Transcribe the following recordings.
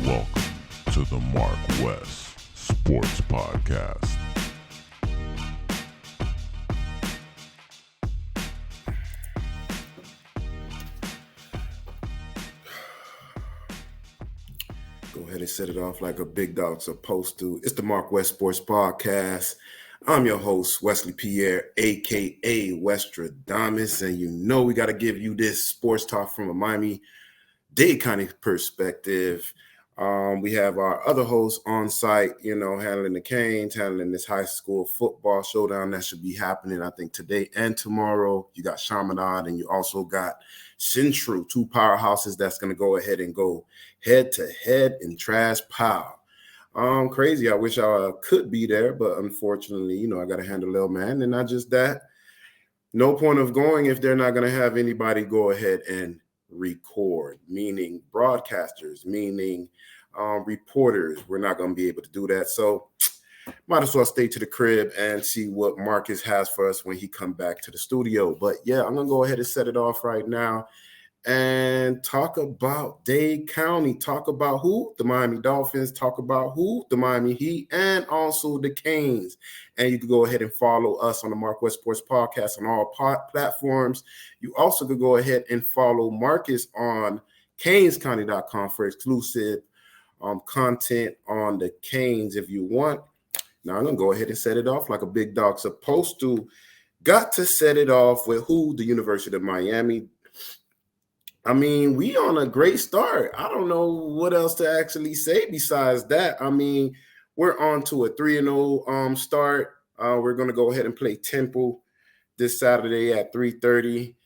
Welcome to the MarcWes Sports Podcast. Go ahead and set it off like a big dog's supposed to. It's the MarcWes Sports Podcast. I'm your host, Wesley Pierre, a.k.a. Westradamus, and you know we got to give you this sports talk from a Miami-Dade County perspective. We have our other hosts on site, handling the Canes, handling this high school football showdown that should be happening, I think, today and tomorrow. You got Chaminade, and you also got Central, two powerhouses that's going to go ahead and go head-to-head in trash pile. Crazy. I wish I could be there, but unfortunately, I got to handle little man, and not just that. No point of going if they're not going to have anybody go ahead and record, meaning broadcasters, meaning reporters. We're not going to be able to do that. So might as well stay to the crib and see what Marcus has for us when he come back to the studio. But yeah, I'm going to go ahead and set it off right now and talk about Dade County, talk about who? The Miami Dolphins, talk about who? The Miami Heat, and also the Canes. And you can go ahead and follow us on the MarcWes Sports Podcast on all platforms. You also could go ahead and follow Marcus on canescounty.com for exclusive content on the Canes if you want. Now I'm going to go ahead and set it off like a big dog supposed to. Got to set it off with who? The University of Miami. I mean, we on a great start. I don't know what else to actually say besides that. I mean, we're on to a 3-0 start. We're going to go ahead and play Temple this Saturday at 3:30.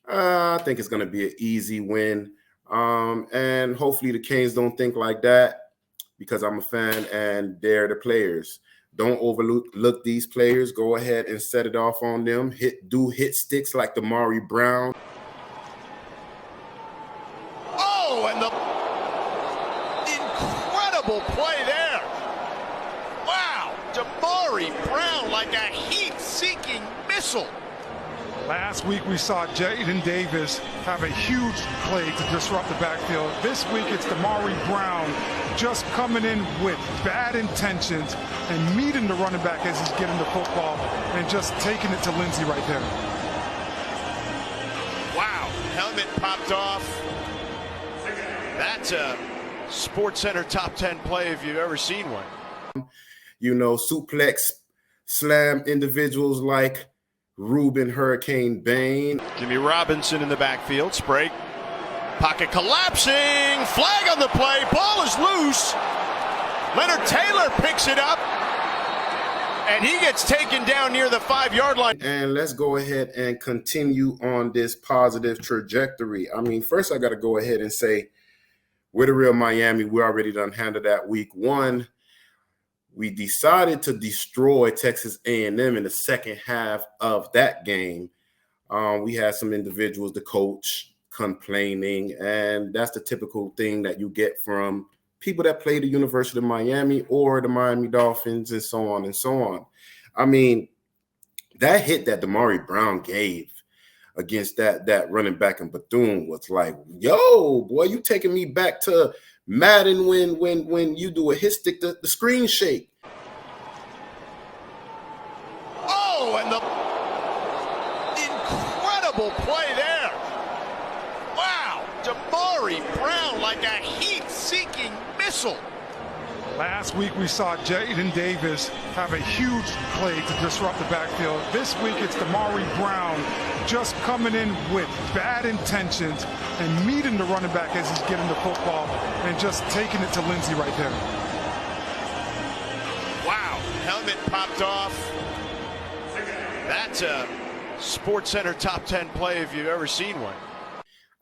I think it's going to be an easy win. And hopefully the Canes don't think like that because I'm a fan and they're the players. Don't overlook these players. Go ahead and set it off on them. Hit sticks like the Maury Brown. And the incredible play there. Wow, Damari Brown like a heat-seeking missile. Last week we saw Jaden Davis have a huge play to disrupt the backfield. This week it's Damari Brown just coming in with bad intentions and meeting the running back as he's getting the football and just taking it to Lindsey right there. Wow, helmet popped off. That's a Sports Center top 10 play if you've ever seen one. Suplex slam individuals like Ruben Hurricane Bain. Jimmy Robinson in the backfield. Sprague. Pocket collapsing. Flag on the play. Ball is loose. Leonard Taylor picks it up. And he gets taken down near the 5-yard line. And let's go ahead and continue on this positive trajectory. I mean, first I got to go ahead and say, we're the real Miami. We already done handled that week one. We decided to destroy Texas A&M in the second half of that game. We had some individuals, the coach, complaining, and that's the typical thing that you get from people that play the University of Miami or the Miami Dolphins and so on and so on. I mean, that hit that Damari Brown gave against that running back in Bethune was like, yo, boy, you taking me back to Madden when you do a hit stick, the screen shake. Oh, and the incredible play there. Wow, Damari Brown like a heat-seeking missile. Last week we saw Jaden Davis have a huge play to disrupt the backfield. This week it's Damari Brown just coming in with bad intentions and meeting the running back as he's getting the football and just taking it to Lindsey right there. Wow, helmet popped off. That's a Sports Center top 10 play if you've ever seen one.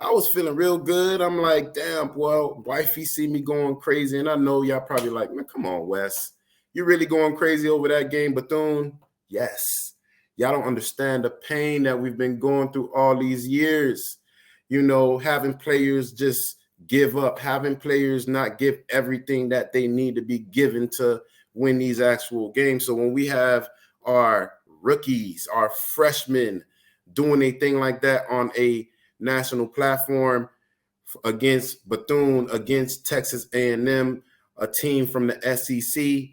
I was feeling real good. I'm like, damn, well, wifey see me going crazy. And I know y'all probably like, man, come on, Wes. You really going crazy over that game, Bethune? Yes. Y'all don't understand the pain that we've been going through all these years. Having players just give up, having players not give everything that they need to be given to win these actual games. So when we have our rookies, our freshmen doing a thing like that on a national platform, against Bethune, against Texas A&M, a team from the SEC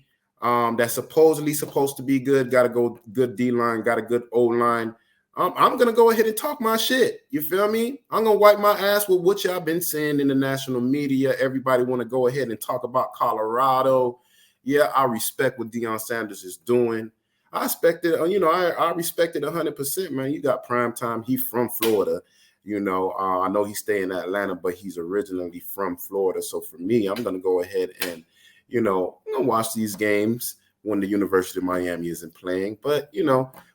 that's supposedly supposed to be good, got a good D-line, got a good O-line. I'm going to go ahead and talk my shit. You feel me? I'm going to wipe my ass with what y'all been saying in the national media. Everybody want to go ahead and talk about Colorado. Yeah, I respect what Deion Sanders is doing. I respect it, I respect it 100%, man. You got prime time. He from Florida. I know he's staying in Atlanta, but he's originally from Florida. So for me, I'm going to go ahead and, I'm going to watch these games when the University of Miami isn't playing. But,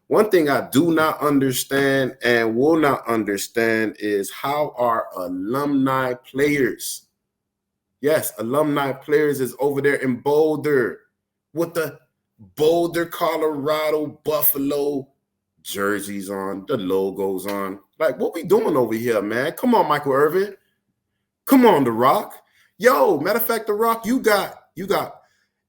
one thing I do not understand and will not understand is how our alumni players, yes, alumni players is over there in Boulder with the Boulder, Colorado, Buffalo jerseys on, the logos on. Like, what we doing over here, man? Come on, Michael Irvin. Come on, The Rock. Yo, matter of fact, The Rock, you got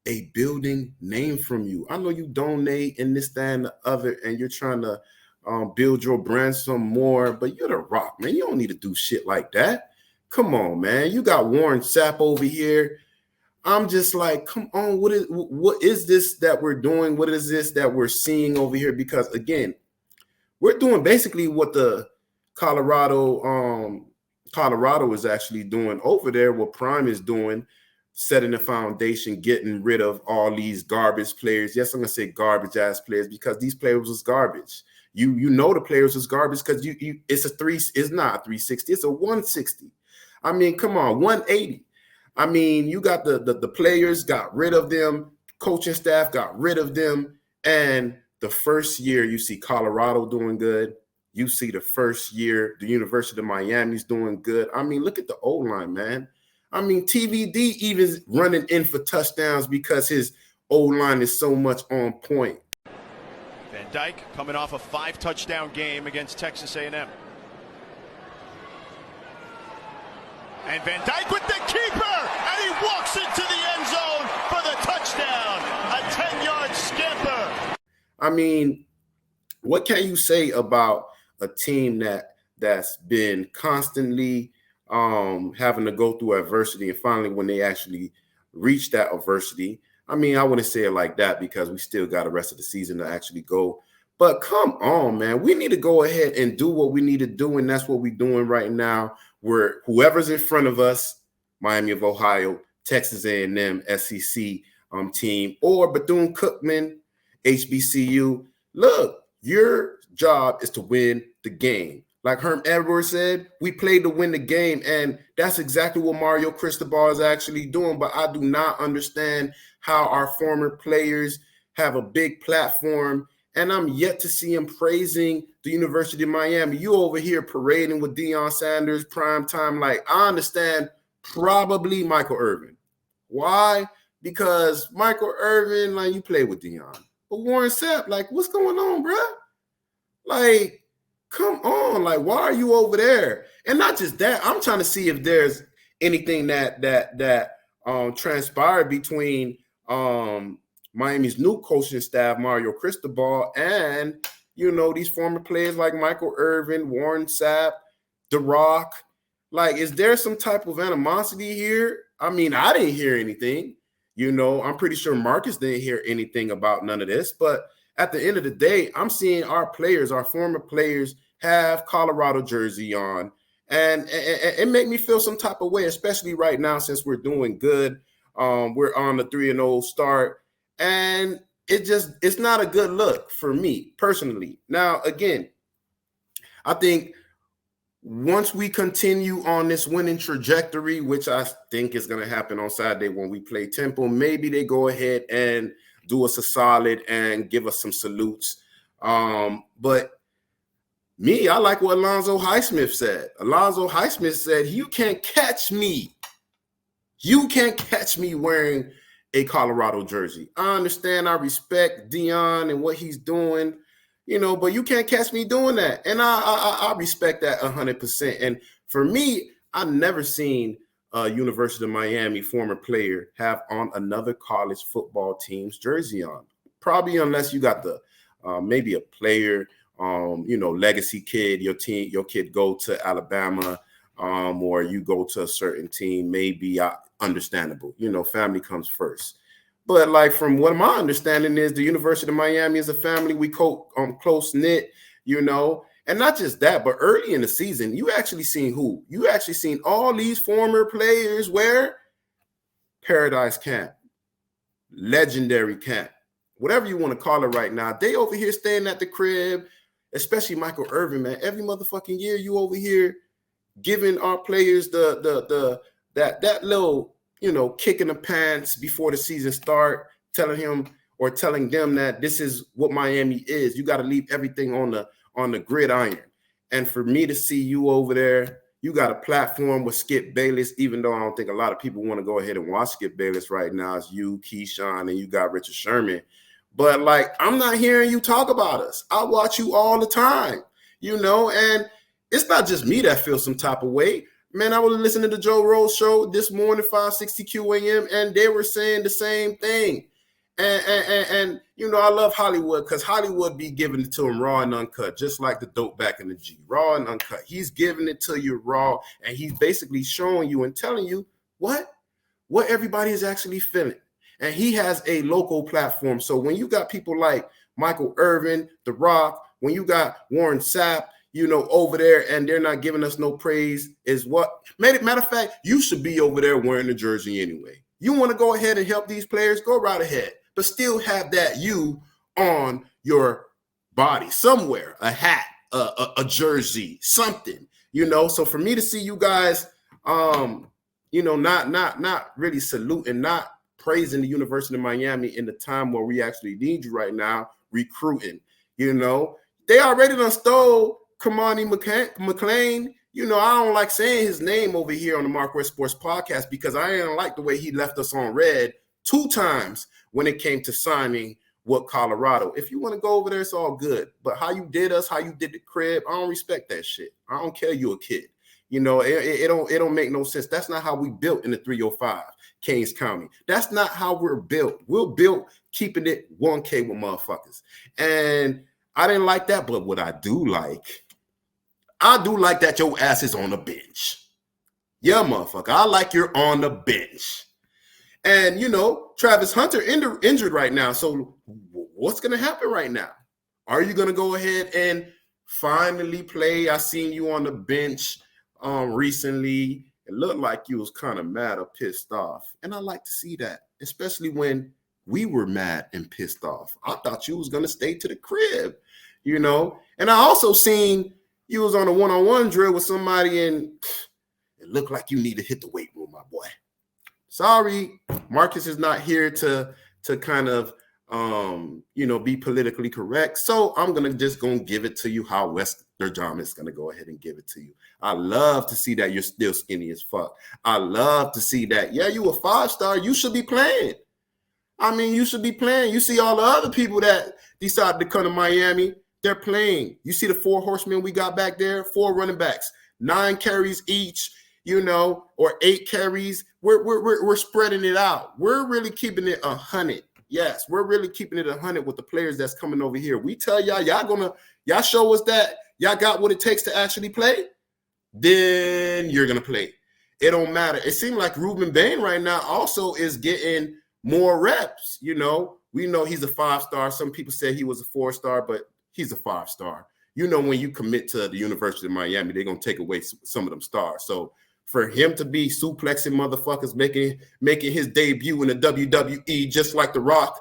a building named from you. I know you donate and this, that, and the other, and you're trying to build your brand some more, but you're The Rock, man. You don't need to do shit like that. Come on, man. You got Warren Sapp over here. I'm just like, come on, what is this that we're doing? What is this that we're seeing over here? Because again, we're doing basically what the Colorado is actually doing over there, what Prime is doing, setting the foundation, getting rid of all these garbage players. Yes, I'm gonna say garbage ass players because these players was garbage. You know the players was garbage because it's not a 360, it's a 160. I mean, come on, 180. I mean, you got the players, got rid of them, coaching staff got rid of them, and the first year you see Colorado doing good. You see the first year the University of Miami's doing good. I mean, look at the O-line, man. I mean, TVD even running in for touchdowns because his O-line is so much on point. Van Dyke coming off a 5-touchdown game against Texas A&M. And Van Dyke with the keeper, and he walks into the end zone for the touchdown. A 10-yard scamper. I mean, what can you say about a team that's been constantly having to go through adversity, and finally when they actually reach that adversity, I mean, I wouldn't say it like that because we still got the rest of the season to actually go. But come on, man, we need to go ahead and do what we need to do, and that's what we're doing right now. Where whoever's in front of us, Miami of Ohio, Texas A&M, SEC team, or Bethune-Cookman, HBCU, look, your job is to win the game. Like Herm Edwards said, we played to win the game, and that's exactly what Mario Cristobal is actually doing. But I do not understand how our former players have a big platform, and I'm yet to see him praising the University of Miami. You over here parading with Deion Sanders, prime time. Like, I understand probably Michael Irvin. Why? Because Michael Irvin, like, you play with Deion. But Warren Sapp, like, what's going on, bro? Like, come on, like, why are you over there? And not just that, I'm trying to see if there's anything that transpired between Miami's new coaching staff, Mario Cristobal, and, these former players like Michael Irvin, Warren Sapp, The Rock. Like, is there some type of animosity here? I mean, I didn't hear anything. I'm pretty sure Marcus didn't hear anything about none of this, but at the end of the day, I'm seeing our players, our former players, have Colorado jersey on, and it made me feel some type of way, especially right now since we're doing good. We're on the 3-0 start, and it's not a good look for me personally. Now, again, I think once we continue on this winning trajectory, which I think is going to happen on Saturday when we play Temple, maybe they go ahead and do us a solid and give us some salutes. But me, I like what Alonzo Highsmith said. Alonzo Highsmith said, you can't catch me. You can't catch me wearing a Colorado jersey. I understand, I respect Deion and what he's doing, but you can't catch me doing that. And I respect that 100%. And for me, I've never seen a University of Miami former player have on another college football team's jersey on. Probably unless you got the maybe a player, legacy kid, your kid go to Alabama, or you go to a certain team, maybe understandable. Family comes first. But like from what my understanding is, the University of Miami is a family. We close knit, and not just that, but early in the season, you actually seen who? You actually seen all these former players wear Paradise Camp, Legendary Camp, whatever you want to call it right now. They over here staying at the crib, especially Michael Irvin, man. Every motherfucking year you over here giving our players that little, kick in the pants before the season start, telling them that this is what Miami is. You got to leave everything on the gridiron. And for me to see you over there, you got a platform with Skip Bayless, even though I don't think a lot of people want to go ahead and watch Skip Bayless right now. It's you, Keyshawn, and you got Richard Sherman. But, like, I'm not hearing you talk about us. I watch you all the time, and it's not just me that feels some type of way. Man, I was listening to the Joe Rose show this morning, 5:60 QAM, and they were saying the same thing. And I love Hollywood because Hollywood be giving it to him raw and uncut, just like the dope back in the G, raw and uncut. He's giving it to you raw, and he's basically showing you and telling you what everybody is actually feeling. And he has a local platform. So when you got people like Michael Irvin, The Rock, when you got Warren Sapp, over there, and they're not giving us no praise, is what matter of fact, you should be over there wearing the jersey anyway. You want to go ahead and help these players, go right ahead, but still have that you on your body somewhere, a hat, a jersey, something, So for me to see you guys, not really saluting, not praising the University of Miami in the time where we actually need you right now, recruiting, they already done stole Kamani McLean. I don't like saying his name over here on the MarcWes Sports Podcast because I didn't like the way he left us on red 2 times when it came to signing with Colorado. If you want to go over there, it's all good. But how you did us, how you did the crib, I don't respect that shit. I don't care you a kid. It don't make no sense. That's not how we built in the 305, Kings County. That's not how we're built. We're built keeping it 1K with motherfuckers. And I didn't like that, but what I do like that your ass is on the bench. Yeah, motherfucker. I like you're on the bench. And, Travis Hunter injured right now. So what's going to happen right now? Are you going to go ahead and finally play? I seen you on the bench recently. It looked like you was kind of mad or pissed off. And I like to see that, especially when we were mad and pissed off. I thought you was going to stay to the crib, And I also seen you was on a one-on-one drill with somebody, and it looked like you need to hit the weight room, my boy. Sorry, Marcus is not here to kind of, be politically correct. So I'm going to give it to you how Wester John is going to go ahead and give it to you. I love to see that you're still skinny as fuck. I love to see that. Yeah, you a 5-star. You should be playing. You should be playing. You see all the other people that decided to come to Miami, they're playing. You see the 4 horsemen we got back there, 4 running backs, 9 carries each, or 8 carries. We're spreading it out. We're really keeping it 100. Yes, we're really keeping it 100 with the players that's coming over here. We tell y'all show us that y'all got what it takes to actually play, then you're gonna play. It don't matter. It seems like Ruben Bain right now also is getting more reps. We know he's a 5-star. Some people say he was a 4-star, but he's a 5-star. When you commit to the University of Miami, they're gonna take away some of them stars. So for him to be suplexing motherfuckers, making his debut in the WWE just like The Rock,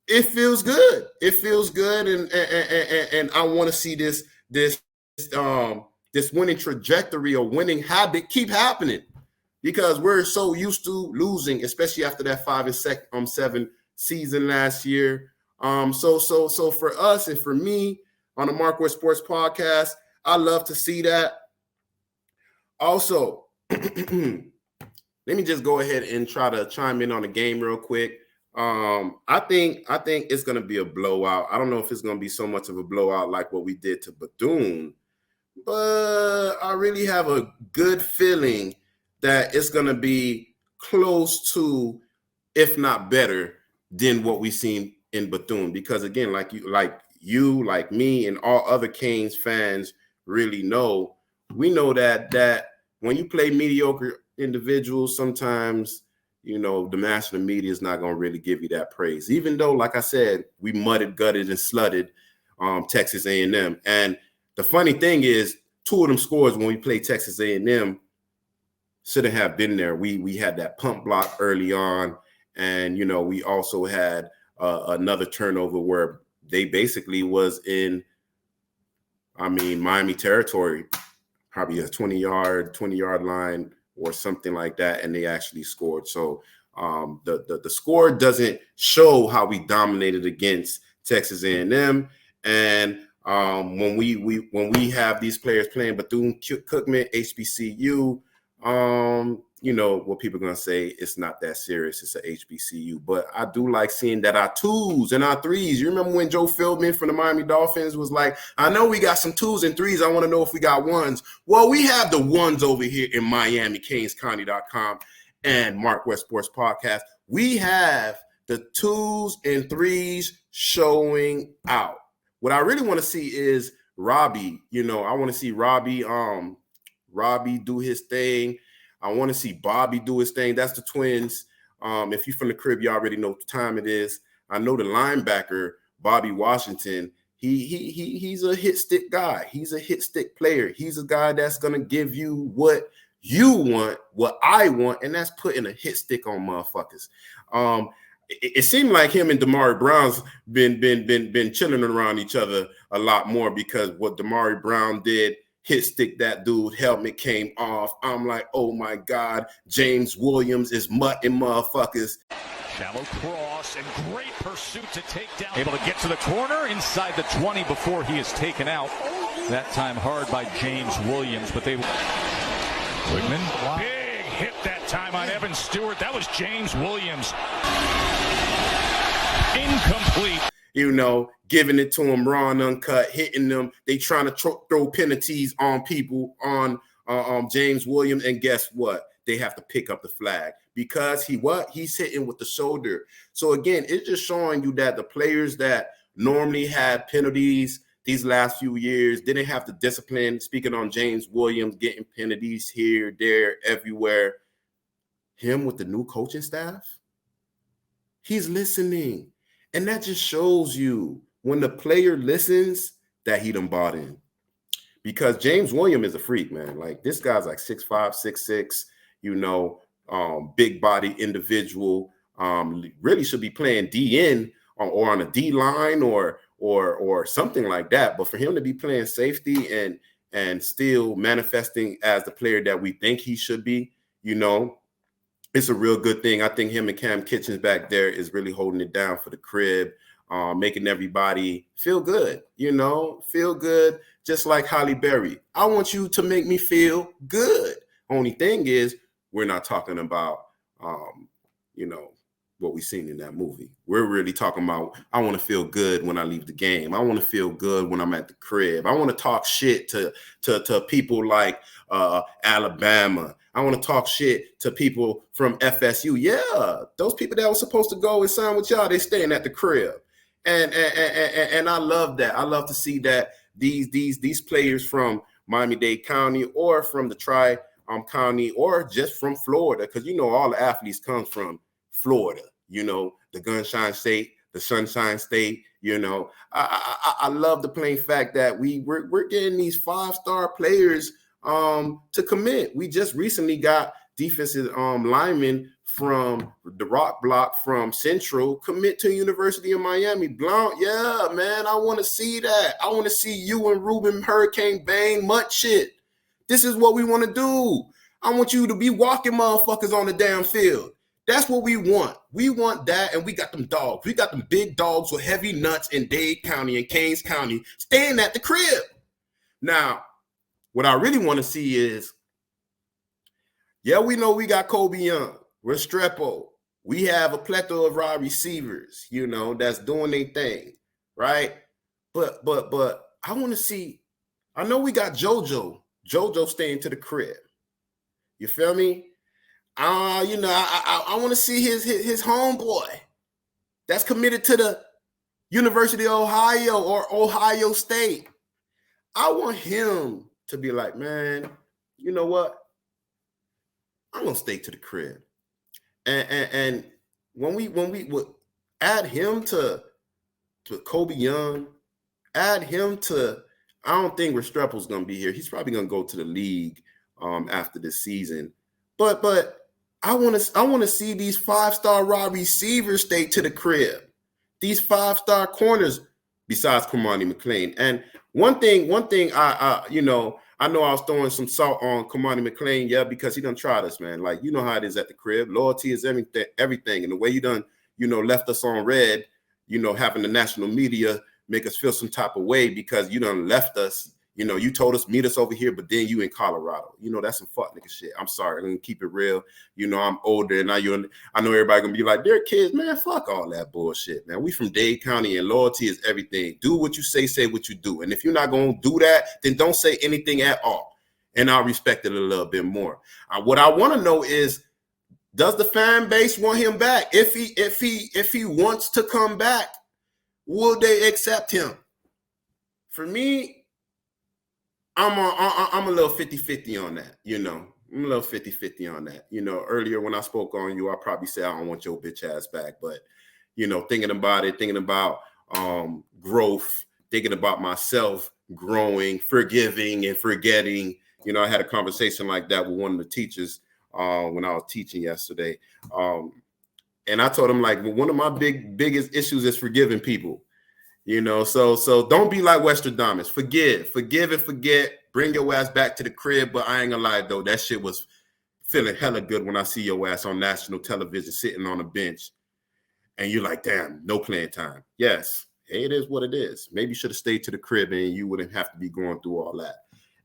it feels good. It feels good, and I want to see this winning trajectory or winning habit keep happening, because we're so used to losing, especially after that 5-7 season last year. So for us and for me on the MarcWes Sports Podcast, I love to see that. Also, let me just go ahead and try to chime in on the game real quick. I think it's going to be a blowout. I don't know if it's going to be so much of a blowout like what we did to Bethune, but I really have a good feeling that it's going to be close to, if not better, than what we've seen in Bethune. Because again, like me, and all other Canes fans really know, we know that when you play mediocre individuals, sometimes, you know, the master of the media is not going to really give you that praise. Even though, like I said, we mudded, gutted, and slutted Texas A&M. And the funny thing is, 2 of them scores when we played Texas A&M shouldn't have been there. We had that pump block early on, and, you know, we also had another turnover where they basically was in, Miami territory, probably a 20-yard line or something like that, and they actually scored. So the score doesn't show how we dominated against Texas A&M. And when we have these players playing Bethune-Cookman, HBCU, you know what people are going to say, it's not that serious. It's a HBCU. But I do like seeing that our 2's and our 3's. You remember when Joe Philbin from the Miami Dolphins was like, I know we got some 2's and 3's. I want to know if we got 1's. Well, we have the 1's over here in Miami, CanesCounty.com and MarcWes Sports Podcast. We have the 2's and 3's showing out. What I really want to see is Robbie. You know, I want to see Robbie do his thing. I want to see Bobby do his thing. That's the twins. If you're from the crib, you already know what time it is. I know the linebacker, Bobby Washington, he's a hit stick guy. He's a hit stick player. He's a guy that's going to give you what you want, what I want, and that's putting a hit stick on motherfuckers. It seemed like him and Damari Brown's been chilling around each other a lot more, because what Damari Brown did, hit stick that dude, helmet came off. I'm like, oh my God, James Williams is mutting motherfuckers. Shallow cross and great pursuit to take down. Able to get to the corner inside the 20 before he is taken out. That time hard by James Williams, but they... Wigman. Wow. Big hit that time on Evan Stewart. That was James Williams. Incomplete. You know, giving it to him raw and uncut, hitting them. They trying to throw penalties on people, on James Williams, and guess what? They have to pick up the flag because he's hitting with the shoulder. So again, it's just showing you that the players that normally had penalties these last few years didn't have the discipline. Speaking on James Williams, getting penalties here, there, everywhere. Him with the new coaching staff, he's listening. And that just shows you when the player listens that he done bought in. Because James Williams is a freak, man. Like, this guy's like 6'5", 6'6", you know, big body individual. Really should be playing DN or on a D line or something like that. But for him to be playing safety and still manifesting as the player that we think he should be, you know, it's a real good thing. I think him and Cam Kitchens back there is really holding it down for the crib, making everybody feel good, you know, feel good, just like Halle Berry. I want you to make me feel good. Only thing is, we're not talking about, you know, what we seen in that movie. We're really talking about, I want to feel good when I leave the game. I want to feel good when I'm at the crib. I want to talk shit to people like Alabama. I want to talk shit to people from FSU. Yeah, those people that were supposed to go and sign with y'all, they staying at the crib. And I love that. I love to see that these players from Miami-Dade County or from the Tri-County or just from Florida, because, you know, all the athletes come from Florida, you know, the Gunshine State, the Sunshine State, you know. I love the plain fact that we're getting these 5-star players to commit. We just recently got defensive linemen from the Rock Block from Central commit to University of Miami. Blount, yeah, man, I want to see that. I want to see you and Ruben Hurricane Bang mutt shit. This is what we want to do. I want you to be walking motherfuckers on the damn field. That's what we want. We want that, and we got them dogs. We got them big dogs with heavy nuts in Dade County and Kings County staying at the crib. Now, what I really want to see is, yeah, we know we got Kobe Young, Restrepo. We have a plethora of wide receivers, you know, that's doing their thing, right? But I want to see, I know we got JoJo staying to the crib. You feel me? You know, I want to see his homeboy that's committed to the University of Ohio or Ohio State. I want him to be like, man, you know what? I'm gonna stay to the crib. And when we would add him to Kobe Young, add him to, I don't think Restrepo's gonna be here. He's probably gonna go to the league after this season. But I want to see these 5-star raw receivers stay to the crib. These 5-star corners, besides Kamani McLean. And one thing I know I was throwing some salt on Kamani McLean, because he done tried us, man. Like, you know how it is at the crib. Loyalty is everything. And the way you done, left us on red, having the national media make us feel some type of way because you done left us. You told us meet us over here, but then you in Colorado. That's some fuck nigga shit. I'm sorry. I'm gonna keep it real. I'm older, and I know everybody gonna be like, they're kids, man. Fuck all that bullshit, man. We from Dade County, and loyalty is everything. Do what you say what you do. And if you're not gonna do that, then don't say anything at all. And I'll respect it a little bit more. What I want to know is, does the fan base want him back? If he wants to come back, will they accept him? For me, I'm a little 50-50 on that, I'm a little 50-50 on that. Earlier when I spoke on you, I probably said I don't want your bitch ass back. But, thinking about it, thinking about growth, thinking about myself growing, forgiving and forgetting. I had a conversation like that with one of the teachers when I was teaching yesterday. And I told him, like, one of my biggest issues is forgiving people. So don't be like Westradamus. Forgive and forget. Bring your ass back to the crib. But I ain't gonna lie, though, that shit was feeling hella good when I see your ass on national television sitting on a bench. And you're like, damn, no playing time. Yes, hey, it is what it is. Maybe you should have stayed to the crib and you wouldn't have to be going through all that.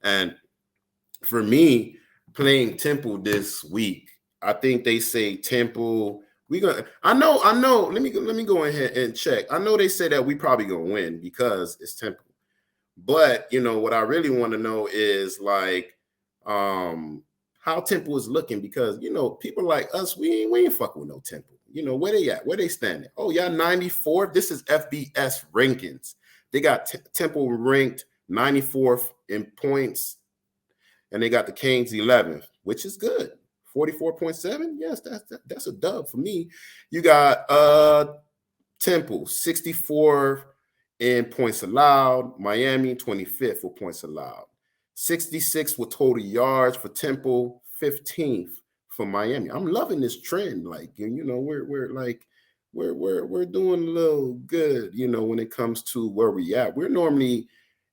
And for me, playing Temple this week, I think they say Temple. I know. Let me go ahead and check. I know they say that we probably gonna win because it's Temple. But what I really want to know is like how Temple is looking, because people like us, we ain't fucking with no Temple. Where they at? Where they standing? Oh, y'all 94th. This is FBS rankings. They got Temple ranked 94th in points, and they got the Canes 11th, which is good. 44.7. Yes, that's a dub for me. You got Temple 64 in points allowed. Miami 25th for points allowed. 66 with total yards for Temple. 15th for Miami. I'm loving this trend. Like, we're doing a little good. When it comes to where we at.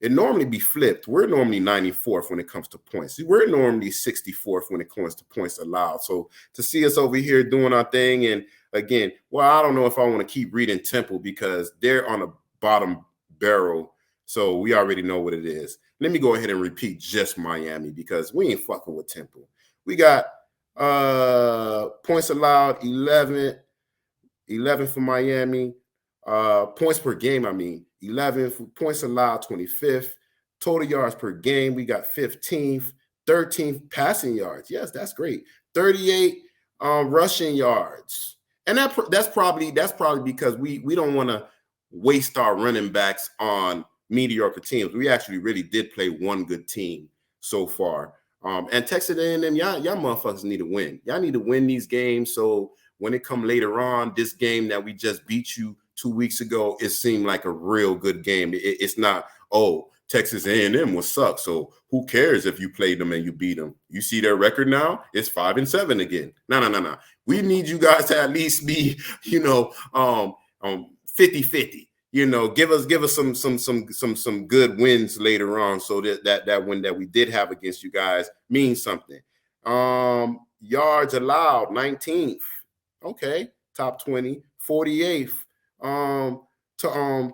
It normally be flipped. We're normally 94th when it comes to points. We're normally 64th when it comes to points allowed. So to see us over here doing our thing, and again, I don't know if I want to keep reading Temple because they're on the bottom barrel. So we already know what it is. Let me go ahead and repeat just Miami because we ain't fucking with Temple. We got points allowed 11 for Miami. Points per game, 11th. Points allowed 25th. Total yards per game, we got 15th. 13th passing yards. Yes, that's great. 38 rushing yards. And that's probably because we don't want to waste our running backs on mediocre teams. We actually really did play one good team so far. And Texas A&M, y'all motherfuckers need to win. Y'all need to win these games. So when it come later on, this game that we just beat you 2 weeks ago, it seemed like a real good game. It's not, Texas A&M will suck. So who cares if you played them and you beat them? You see their record now? It's 5-7 again. No. We need you guys to at least be, 50-50. Give us some good wins later on, so that win that we did have against you guys means something. Yards allowed 19th. Okay, top 20, 48th.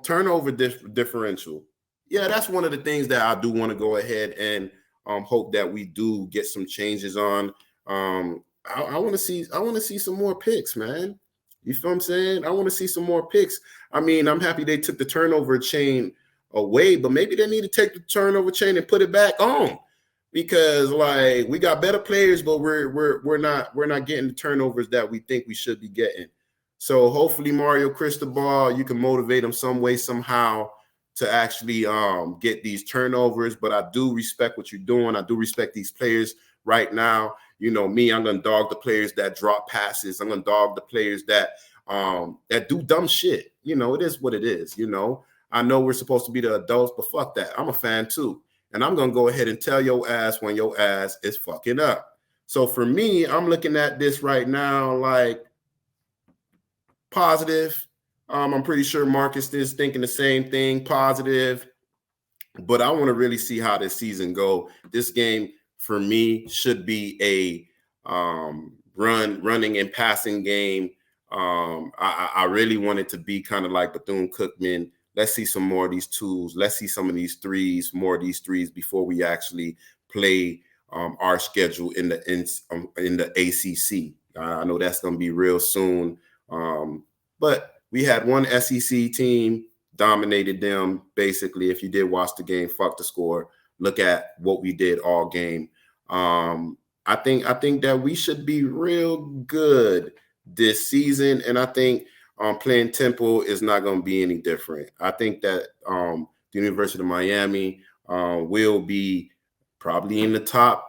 Turnover differential. Yeah, that's one of the things that I do want to go ahead and hope that we do get some changes on. I want to see some more picks, man. You feel what I'm saying? I want to see some more picks. I'm happy they took the turnover chain away, but maybe they need to take the turnover chain and put it back on, because like we got better players, but we're not getting the turnovers that we think we should be getting. So hopefully Mario Cristobal, you can motivate him some way, somehow to actually get these turnovers, but I do respect what you're doing. I do respect these players right now. You know me, I'm gonna dog the players that drop passes. I'm gonna dog the players that do dumb shit. You know, it is what it is. You know, I know we're supposed to be the adults, but fuck that. I'm a fan too, and I'm gonna go ahead and tell your ass when your ass is fucking up. So for me, I'm looking at this right now like positive. I'm pretty sure Marcus is thinking the same thing, positive. But I want to really see how this season go. This game for me should be a running and passing game. I really want it to be kind of like Bethune-Cookman. Let's see some more of these 2's. Let's see some of these 3's, more of these 3's before we actually play our schedule in the ACC. I know that's going to be real soon. But we had one SEC team, dominated them. Basically, if you did watch the game, fuck the score. Look at what we did all game. I think that we should be real good this season, and I think playing Temple is not going to be any different. I think that the University of Miami will be probably in the top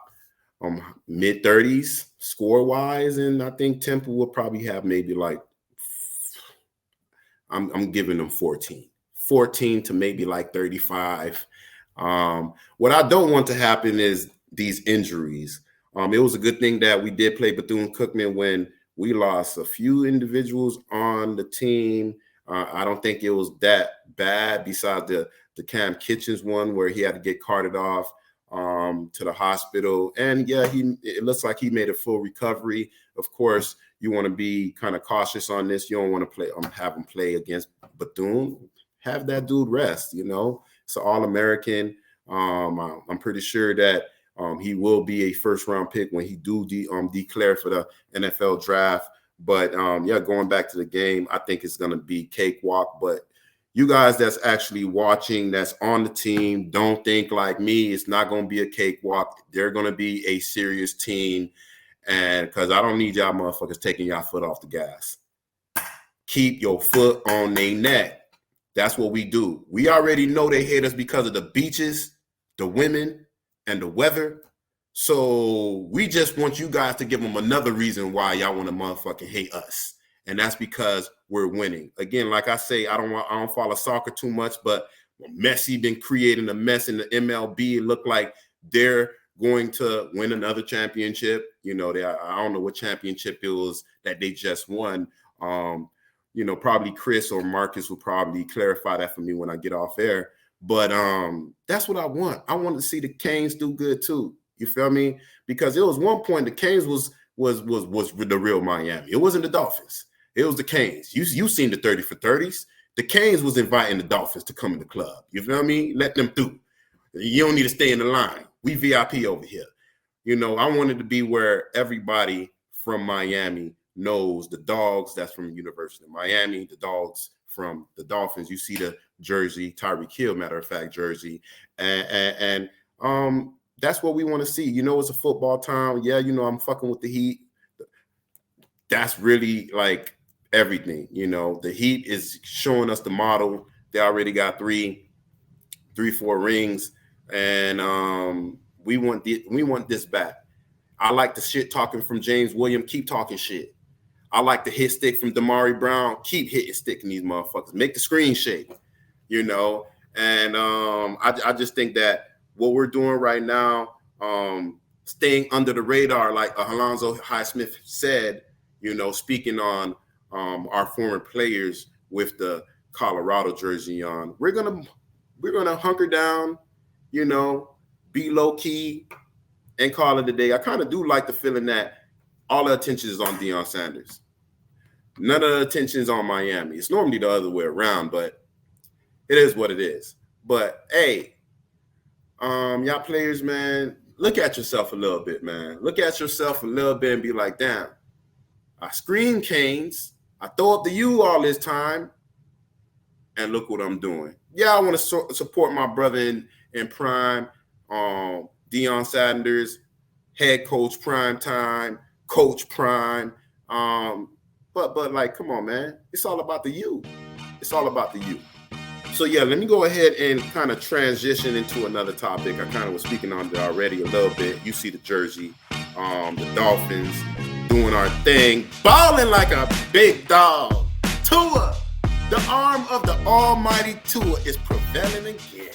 mid-30s score-wise, and I think Temple will probably have maybe like I'm giving them 14 to maybe like 35. What I don't want to happen is these injuries. It was a good thing that we did play Bethune-Cookman when we lost a few individuals on the team. I don't think it was that bad besides the Cam Kitchens one where he had to get carted off to the hospital. And yeah, it looks like he made a full recovery. Of course, you want to be kind of cautious on this. You don't want to have him play against Bethune. Have that dude rest, you know. It's an All-American. I'm pretty sure that he will be a first-round pick when he do declare for the NFL draft. But, yeah, going back to the game, I think it's going to be cakewalk. But you guys that's actually watching, that's on the team, don't think like me. It's not going to be a cakewalk. They're going to be a serious team. And because I don't need y'all motherfuckers taking y'all foot off the gas. Keep your foot on their neck. That's what we do. We already know they hate us because of the beaches, the women, and the weather. So we just want you guys to give them another reason why y'all want to motherfucking hate us. And that's because we're winning. Again, like I say, I don't follow soccer too much, but Messi been creating a mess in the MLB. It looked like they're going to win another championship. You know, I don't know what championship it was that they just won. You know, probably Chris or Marcus will probably clarify that for me when I get off air. But that's what I want. I want to see the Canes do good too. You feel me? Because it was one point the Canes was the real Miami. It wasn't the Dolphins. It was the Canes. You seen the 30 for 30s. The Canes was inviting the Dolphins to come in the club. You feel me? Let them through. You don't need to stay in the line. We VIP over here. You know, I wanted to be where everybody from Miami knows the dogs that's from University of Miami, the dogs from the Dolphins. You see the jersey, Tyreek Hill, matter of fact, jersey. And that's what we want to see. You know, it's a football town. Yeah, you know, I'm fucking with the Heat. That's really like everything. You know, the Heat is showing us the model. They already got 4 rings. And we want this back. I like the shit talking from James Williams. Keep talking shit. I like the hit stick from Damari Brown. Keep hitting sticking these motherfuckers. Make the screen shake, you know. And I just think that what we're doing right now, staying under the radar, like Alonzo Highsmith said, you know, speaking on our former players with the Colorado jersey on, we're gonna hunker down, you know, be low key, and call it a day. I kind of do like the feeling that all the attention is on Deion Sanders. None of the attention is on Miami. It's normally the other way around, but it is what it is. But hey, y'all players, man, look at yourself a little bit, man. Look at yourself a little bit and be like, damn, I scream Canes. I throw up the U all this time, and look what I'm doing. Yeah, I want to support my brother in prime, Deion Sanders, head coach prime time, coach prime. But like, come on, man. It's all about the U. It's all about the U. So yeah, let me go ahead and kind of transition into another topic. I kind of was speaking on it already a little bit. You see the jersey, the Dolphins doing our thing, balling like a big dog. Tua, the arm of the almighty Tua, is prevailing again.